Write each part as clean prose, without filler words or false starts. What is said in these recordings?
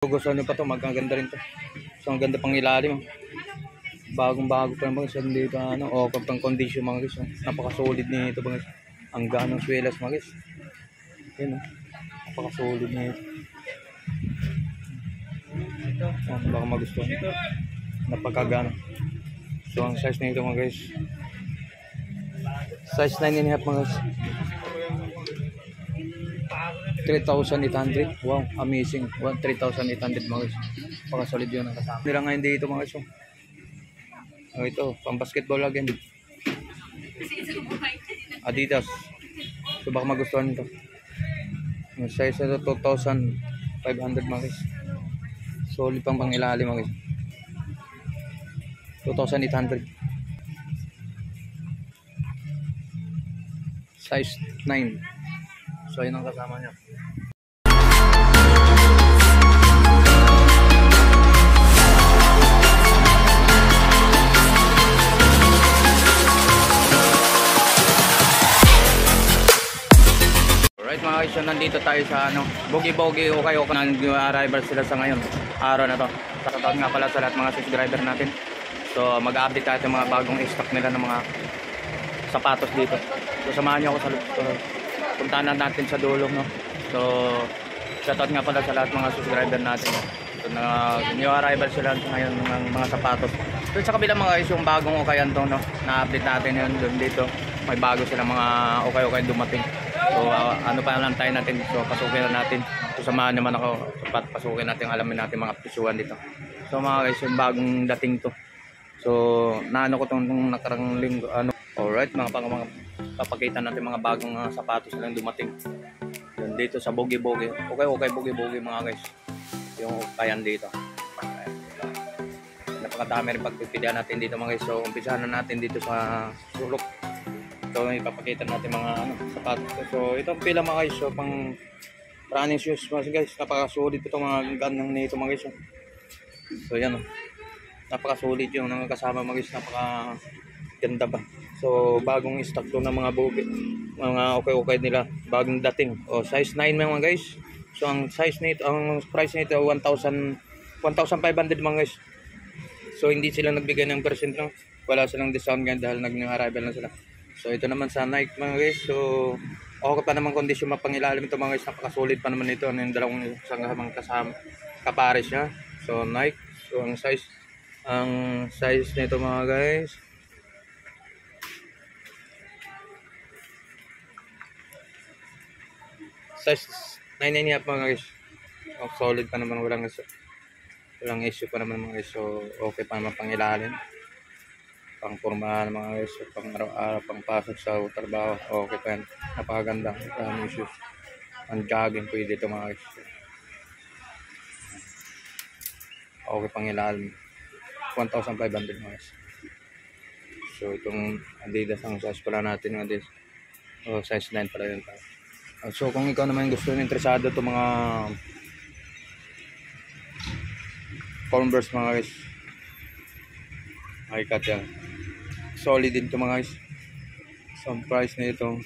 Gusto nyo pa to, magaganda rin to. So ang ganda pang ilalim. Bagong bago pa naman guys. Dito pang condition mga guys. Napaka-solid nito mga guys. Ang gaan ng swelas mga guys. Yan napaka-solid nito. Baka magustuhan nito. Napaka-gaan. So ang size nito mga guys. Size 9.5 mga guys. 3,800. Wow, amazing. 3,800 mga guys. Paka-solid yun ang kasama. Nila ngayon dito mga guys. Ito, pang basketball again. Adidas. So baka magustuhan nito. Yung size na 2,500 mga guys. Solid pang ilalim mga guys. 2,800. Size 9. So yun ang kasama niya. Alright mga guys, so nandito tayo sa Bogi-Bogi o kayo nang arrival sila sa ngayon araw na to. Shoutout nga pala sa lahat mga subscriber natin. So mag-update tayo ng mga bagong stock nila ng mga sapatos dito. So samahan niyo ako sa puntahan natin sa dulo, no? So shoutout nga pala sa lahat mga subscriber natin. So new arrival sila ngayon ng mga sapatos. So sa kabila mga guys, yung bagong ukayan to, no? Na-update natin yun doon dito. May bago sila mga ukay-ukay dumating. So ano pa lang tayo natin. So pasukin na natin. So samahan naman ako. Pasukin natin, alamin natin mga presyuhan dito. So mga guys, yung bagong dating to. So naano ko tong nakarang linggo alright, mga papakita natin mga bagong sapatos na dumating. Yan dito sa Bogi-Bogi. Okay, Bogi-Bogi mga guys. Yung ukayan dito. Napakadami rin pagpipilian natin dito mga guys. So umpisahan na natin dito sa sulok. So ipapakita natin mga sapatos. So itong pila mga guys. So pang running shoes mga guys. Napaka-solid itong mga ganang nito mga guys. So yan napaka-solid yung kasama mga guys. Napaka-ganda ba. So bagong stock to ng mga Bogi. Mga okay nila. Bagong dating. O size 9 mga guys. So ang size nito, ang price nito 1,500 mga guys. So hindi sila nagbigay ng percent, no? Wala silang discount ngayon dahil nag-arrival na sila. So ito naman sa Nike mga guys. So okay pa naman condition mapangilalim ito mga guys. Napaka-solid pa naman ito. Ano yung dalawang kasama kapares niya. So Nike. So ang size nito mga guys. Size 9.5 mga guys. Solid pa naman, walang issue pa naman mga guys. So okay pa naman pang ilalim. Pang pormahan mga guys. So, pang araw-araw, pang pasok sa trabaho. Okay pa yan. Napakaganda. Walang issues. Ang jogging pwede ito mga guys. Okay pang ilalim. 1,500 mga guys. So itong Adidas ang size pala natin mga guys. Size 9 pala yun. So kung ikaw naman gusto nyo interesado ito mga Converse mga guys, makikat yan. Solid din ito mga guys. So ang price na ito,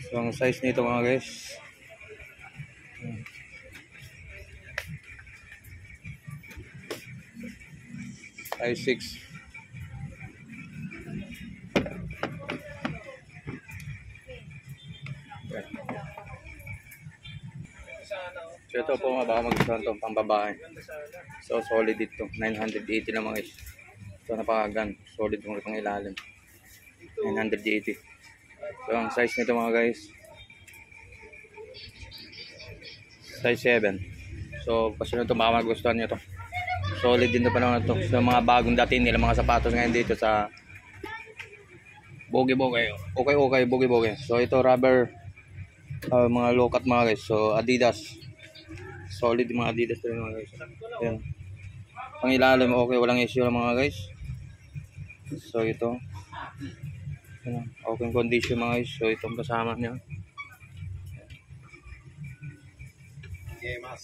so ang size nito mga guys, size 6. So ito po baka magustuhan itong pang babae. So solid dito, 980 lang mga guys. So napakagan, solid yung pang ilalim, 980. So ang size nito mga guys, size 7. So pasunod ito baka magustuhan nyo ito. Solid din ito pa naman ito. So mga bagong dating nila mga sapatos ngayon dito sa Bogi-Bogi. Okay, Bogi-Bogi. So ito rubber, mga low cut mga guys. So Adidas. Solid yung mga Adidas rin mga guys. Ayan. Pang ilalim okay, walang issue lang mga guys. So ito. Ayan. Okay condition mga guys. So itong kasama niya. Okay, mas.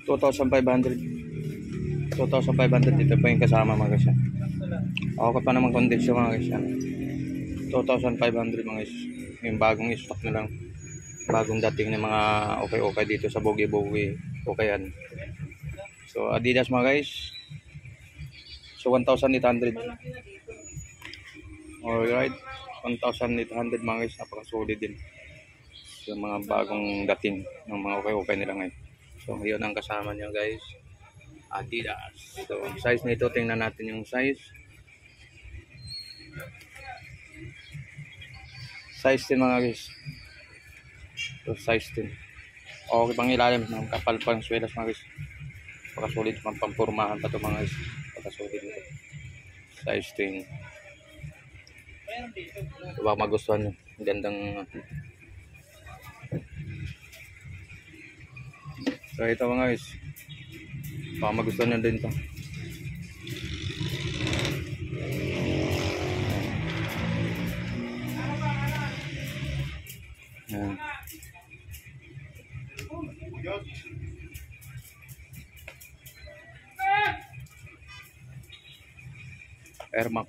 2,500 dito pa yung kasama mga guys. Okay pa naman condition mga guys. 2,500 mga guys. Yung bagong stock na lang. Bagong dating ng mga okay dito sa Bogi-Bogi. Okayan. So Adidas mga guys. So 1,800. Alright. 1,800 mga guys. Napaka-solid din. Yung mga bagong dating ng mga okay nila ngayon. So yun ang kasama nyo guys. Adidas. So size nito, tingnan natin yung size. Size 10 mga guys. So size 10. Okay pang ilalim. Ng kapal pang swelas mga guys. Pagkasulit pang pampurmahan pa ito mga guys. Pagkasulit nito. Size 10. So baka magustuhan nyo. Gandang. So ito mga guys. Baka magustuhan nyo din ito. Yan. Air Max.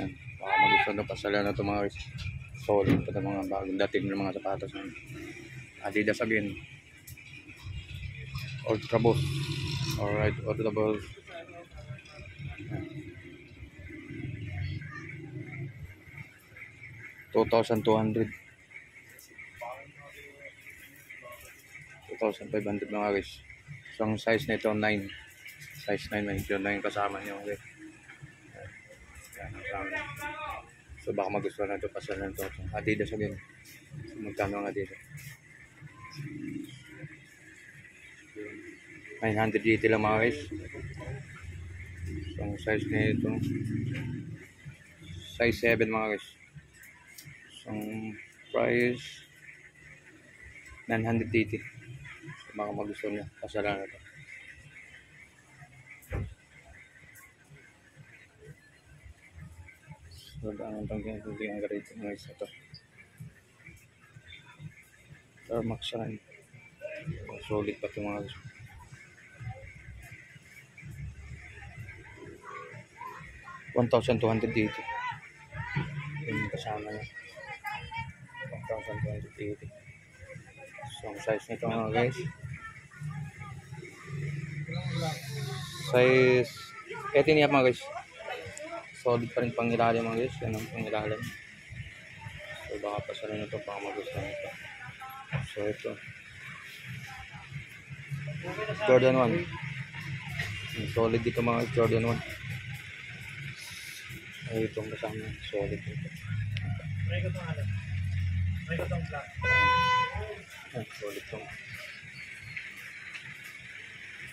Yan. Baka magustuhan nyo. Pasala na ito mga guys. Solid pa ito mga bagong dating ng mga sapatos. Adidas again. Ultra Boost. Alright, Ultra Boost. 2,200. 2,500 mga guys. So ang size nito 9. Size 9 medyo na yung kasama nyo. Okay. Yan ang kasama nyo. So baka magustuhan na ito. Pasal na ito. Adidas again. So magkano ang Adidas? 980 lang mga guys. So ang size nito size 7 mga guys. So ang price 980. So baka magustuhan nyo. Pasal na ito. So daan ang garito mga guys. Ito Air Max Shine. Solid pa ito mga guys. 1,200 dito. Yung kasama niya. 1,280. So ang size nito mga guys. Size 18 yan mga guys. Solid pa rin pang ilalim mga guys. Yan ang pang ilalim. So baka pasalan nito baka magustuhan nito. So ito. Jordan 1. Solid dito mga Jordan 1. Ay itong kasama. Solid dito. May ko itong black. Solid itong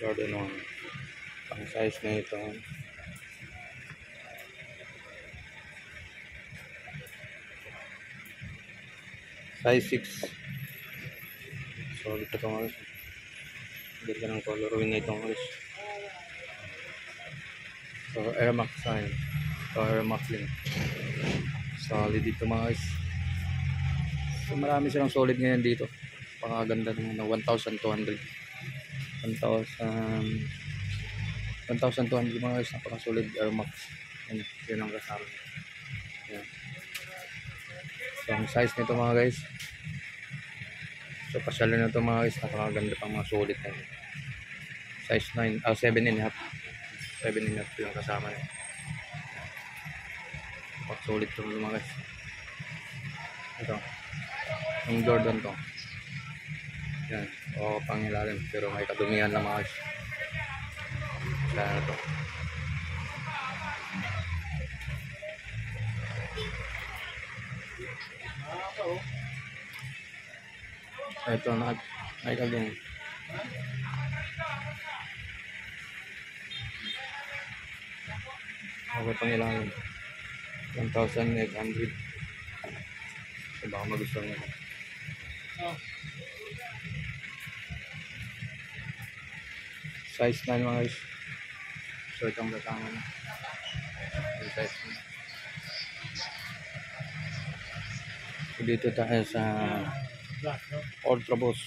Jordan 1. Pang size na ito. Size 6. Solid ito mga guys. Ganda ng colorway na itong guys. So Air Max sign. So Air Max din. Solid dito mga guys. So marami silang solid ngayon dito. Pangaganda ng 1,200. 1,200 mga guys. Napaka-solid Air Max. Yun ang kasama. Yan. So ang size nito mga guys. So pasyalo na ito mga guys. Napakaganda pang mga solid na. Size 9, 7.5. 7.5 yung kasama niya. Napaka-solid ito mga guys. Ito. Yung Jordan to. Yan. O pangilalim. Pero may kadumihan na mga guys. Kaya na ito. Ito na ay kagong okay pang ilalim 1,800. So baka magustuhan nyo. Size 9 mga guys. So itong kasama na size 9. So dito tayo sa Ultra Boost.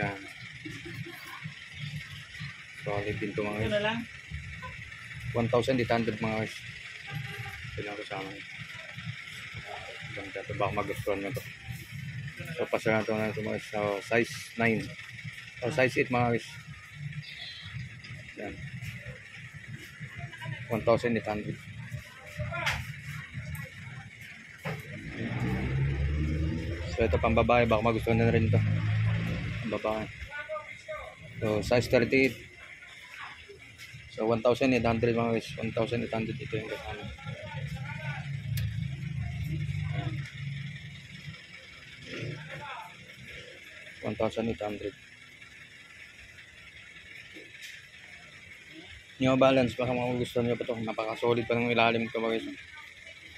Yan. Solid din ito mga guys. 1,800 mga guys. Ito lang kasama nyo. Ganda ito. Baka magustuhan nyo ito. So, pasal na ito mga guys. So, size 9. O, size 8 mga guys. Yan. 1,800. So, ito pang babae. Baka magustuhan na rin ito. Pang babae. So, size 38. So, 1,800 mga guys. 1,800 ito yung kasama. Ayan. 1,800. New Balance, baka magugustuhan nyo pa ito. Napaka-solid pa ng ilalim ito mga guys.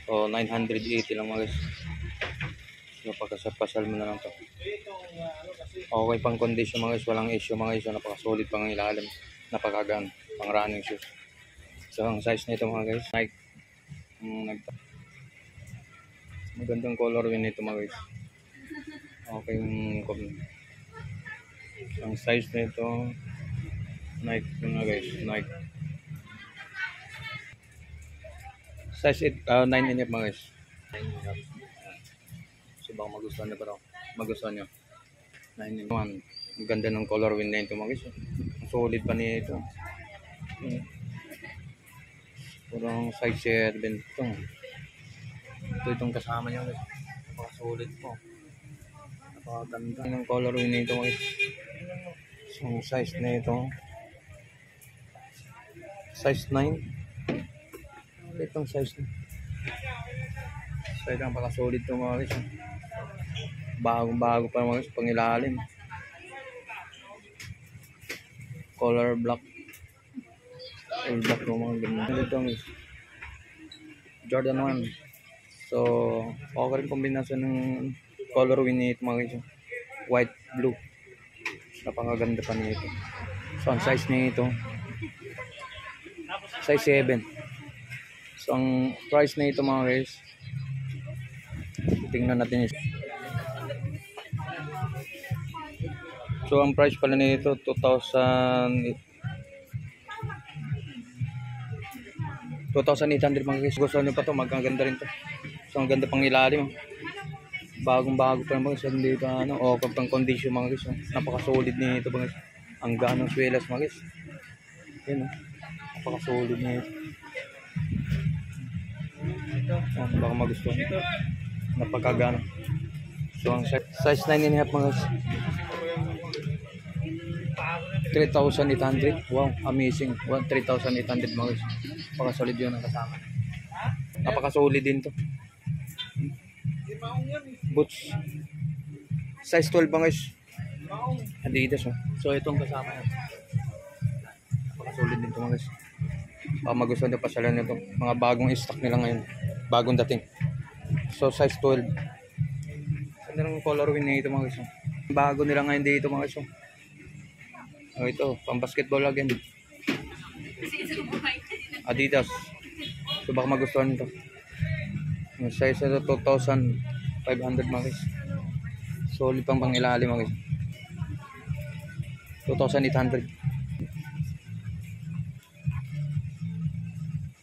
So, 980 lang mga guys. So, pagkasapasal mo na lang ito. Okay pang condition mga guys. Walang issue mga guys. So, napaka-solid pa ng ilalim. Napakagaan. Pang running shoes. So, ang size nito mga guys. Nike. Magandang color yun nito mga guys. Okay yung ang size nito Nike mga guys. Nike. Size 8, 9 mga guys. 9 So baka magustuhan nyo pa ito. Magustuhan nyo. 9 1. Ang ganda ng color win na ito mga guys. Ang solid pa nito. Purong size 7 ito. Ito itong kasama nyo guys. Napaka-solid po. Napakaganda ng color win na ito mga guys. So ang size na ito. Size 9. Itong size na. So ito ang napaka-solid ito mga guys. Bagong-bago pa mga guys. Pangilalim. Color black. All black po mga ganda. Ito guys. Jordan 1. So, okay rin kombinasyon ng color win nito mga guys. White, blue. Napakaganda pa nito. So, ang size nito size 7. So, ang price nito mga guys, tingnan natin yun. So, ang price pala nito 2,800 mga guys. Gusto nyo pa ito, magaganda rin ito. So, ang ganda pang ilalim. Bagong-bago pa mga guys. Hindi ito okay pang condition mga guys. Napaka-solid nito mga guys. Ang ganong swelas mga guys. Yan napaka-solid nito. Baka magustuhan. Napakagano. So, ang size 9.5 mga guys. 3,800. Wow, amazing. 3,800 mga guys. Napaka-solid yun ang kasama. Napaka-solid din to. Boots. Size 12 mga guys. Adidas oh. So, itong kasama yan. Napaka-solid din to mga guys. Magustuhan nyo pasalan nyo ito. Mga bagong stock nila ngayon. Bagong dating. So, size 12. Ganda ng color win na ito mga guys. Bago nila ngayon dito mga guys. Oh, ito, pang basketball again. Adidas. So baka magustuhan nito. Yung size ito 2,500 mga guys. Solid pang pangilalim mga guys. 2,800.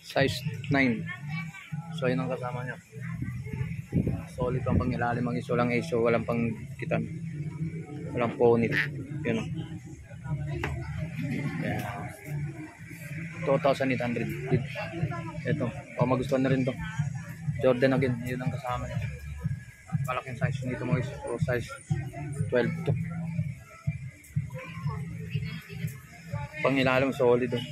Size 9. So yun ang kasama niya. Solid pang pangilalim mga guys. Walang issue, walang pang kitan. Walang punit. Yun o. Yeah. 2,800. Ito, magustuhan na rin to. Jordan again, yun ang kasama niya. Malaking size nito mga guys. So size 12 to. Pangilalim solid oh.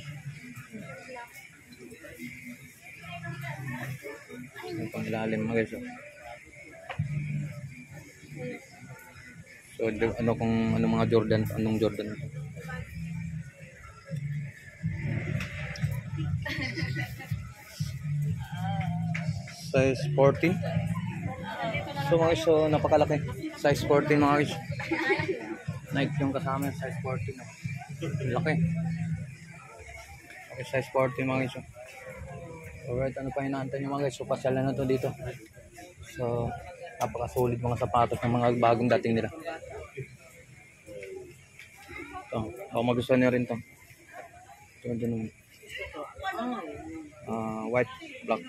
Pangilalim mga guys oh. So ano kung ano mga Jordan, anong Jordan ito. Size 14. So mga guys, so napakalaki. Size 14 mga guys. Nike yung kasama, size 14. Laki. Okay, size 14 mga guys. Alright, ano pa hinaantay nyo mga guys? So pasyal na to dito. So napakasulit mga sapatos ng mga bagong dating nila. Ito, ako magustuhan nyo rin to. Ito, white, black.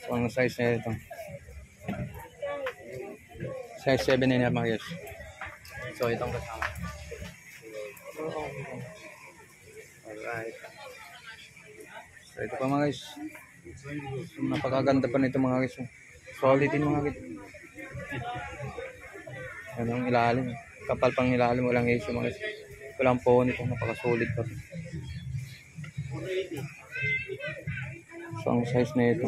So, ang size na ito. Size 7 and a half mga guys. So, itong kasama. Alright. So, ito pa mga guys. So, napakaganda pa nito mga guys. Solid din mga guys. Yan ang ilalim. Kapal pang ilalim. Walang issue mga guys. Walang po nito. Napakasolid pa. So, ang size na ito.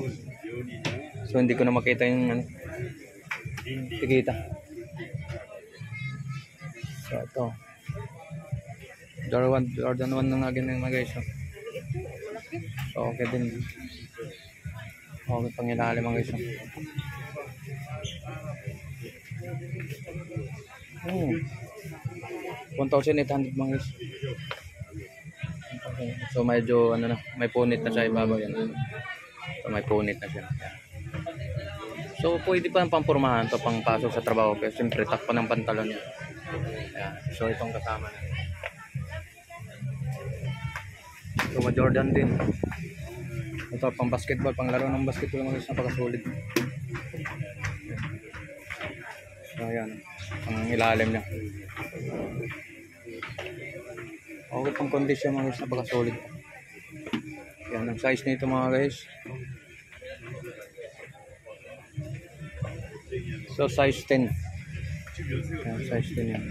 So, hindi ko na makita yung ano. Tikita. So, ito. Jordan 1 na nga ganyan mga guys. So, okay din. Okay pang ilalim mga guys. Oh. 1,800 mga guys. Okay. So medyo ano na, may punit na siya ibabaw yan. So may punit na siya. So pwede pa ng pampurmahan to pang pasok sa trabaho pero siyempre takpan ng pantalon niya. Ayan. So itong kasama na. So Jordan din. Ito pang basketball, pang laro ng basketball mga guys, napakasulit. So ayan, ang ilalim niya. Okay pang kondisyon mga guys, napakasulit. Yan ang size nito mga guys. So size 10. Yan, size 10 yan.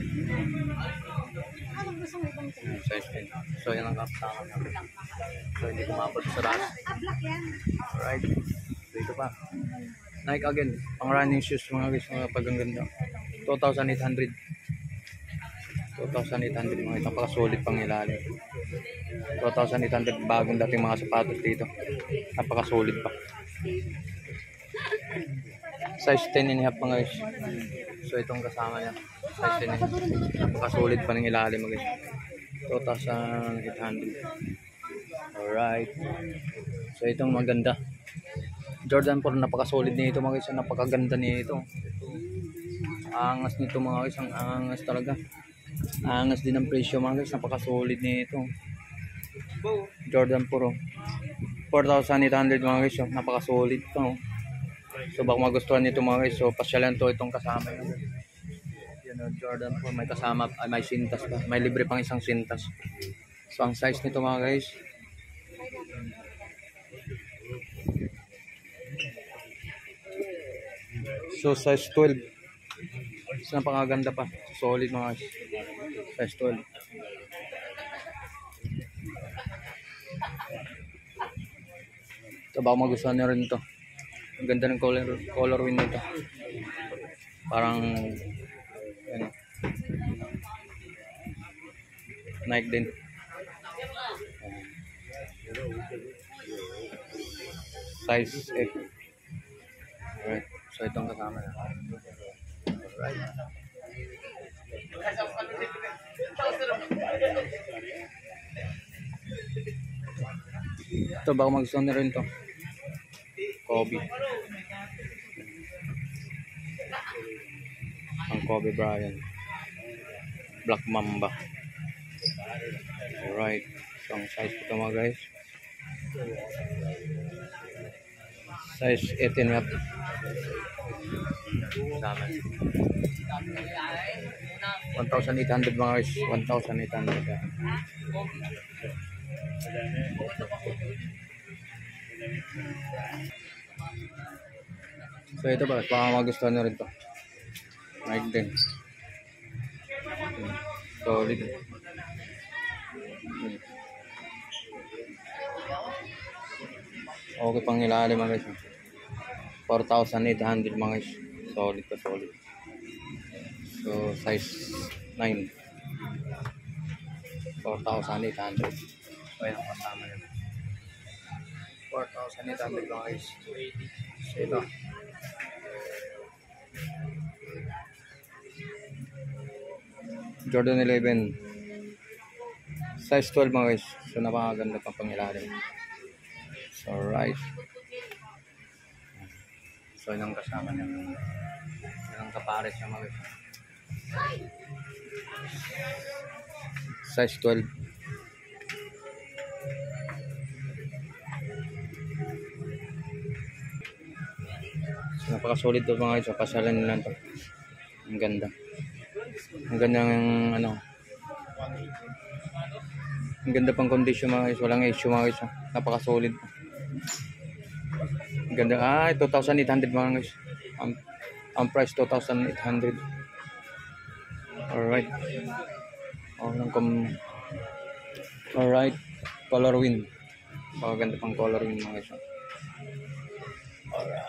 Yan, size 10. So yan ang kapsama niya. So hindi kumabot sa lahat. Alright. So ito pa. Nike again. Pang running shoes mga guys, mga pagaganda. 2,800. 2,800 mga ito. Napakasulit pang ilalim. 2,800 bagong dating mga sapatos dito. Napakasulit pa. Size 10 and a half mga guys. So itong kasama niya. Size 10 and a half. Napakasulit pa ng ilalim mga guys. 2,800. Alright. So itong maganda. Jordan 4 napakasulit nito mga guys. Napakaganda nito. Angas nito mga guys. Ang angas talaga. Angas din ang presyo mga guys. Napakasulit nito. Jordan 4. 4,800 mga guys. Napakasulit pa. So baka magustuhan nito mga guys. So pasyalan to itong kasama yun. Yan o, Jordan 4. May kasama, may sintas pa. May libre pang isang sintas. So ang size nito mga guys. So size 12. So napakaganda pa. Solid mga guys. Size 12. So baka magustuhan nyo rin ito. Ang ganda ng colorway nito. Parang ano, Nike din. Size 8. Alright. So itong kasama na. Alright. Ito baka magustuhan nyo rin ito. Kobe. Ang Kobe Bryant. Black Mamba. Alright. So ang size ito mga guys. Size 18 up. Sama. 1,800 mga guys. 1,800. So ito ba, baka magustuhan nyo rin ito. Nike din. Solid. Okay pang ilalim mga guys. 4,800 mga guys. Solid pa solid. So size 9. 4,800. So yan ang kasama nyo. 4,800 mga guys. So ito. Jordan 11. Size 12 mga guys. So napakaganda pang pangilalim. So right. So yun ang kasama niya. Yun ang kapares niya mga guys. Size 12. Napaka-solid to mga guys. Pasalan nila to. Ang ganda. Ang ganda ng ano. Ang ganda pang condition mga guys. Walang issue mga guys. Napaka-solid. Ang ganda. 2,800 mga guys. Ang price 2,800. Alright. Alright. Color win. Ganda pang color win mga guys. Alright.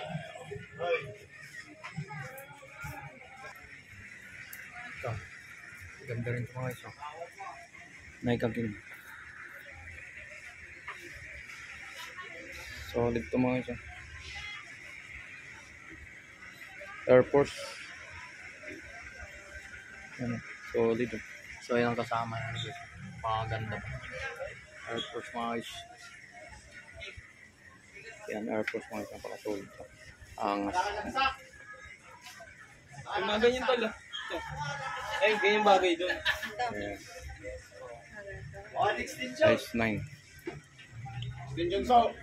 Ito. Ganda rin ito mga guys. Nike King. Solid ito mga guys. Air Force. Yan. Solid. So yan ang kasama yan guys. Paganda. Air Force mga guys. Yan, Air Force mga guys. Napaka-solid. Angas. Ay, mga ganyan pala. Ay, ganyan bagay doon. Ayan. Oh, extension. Size 9. Extension so.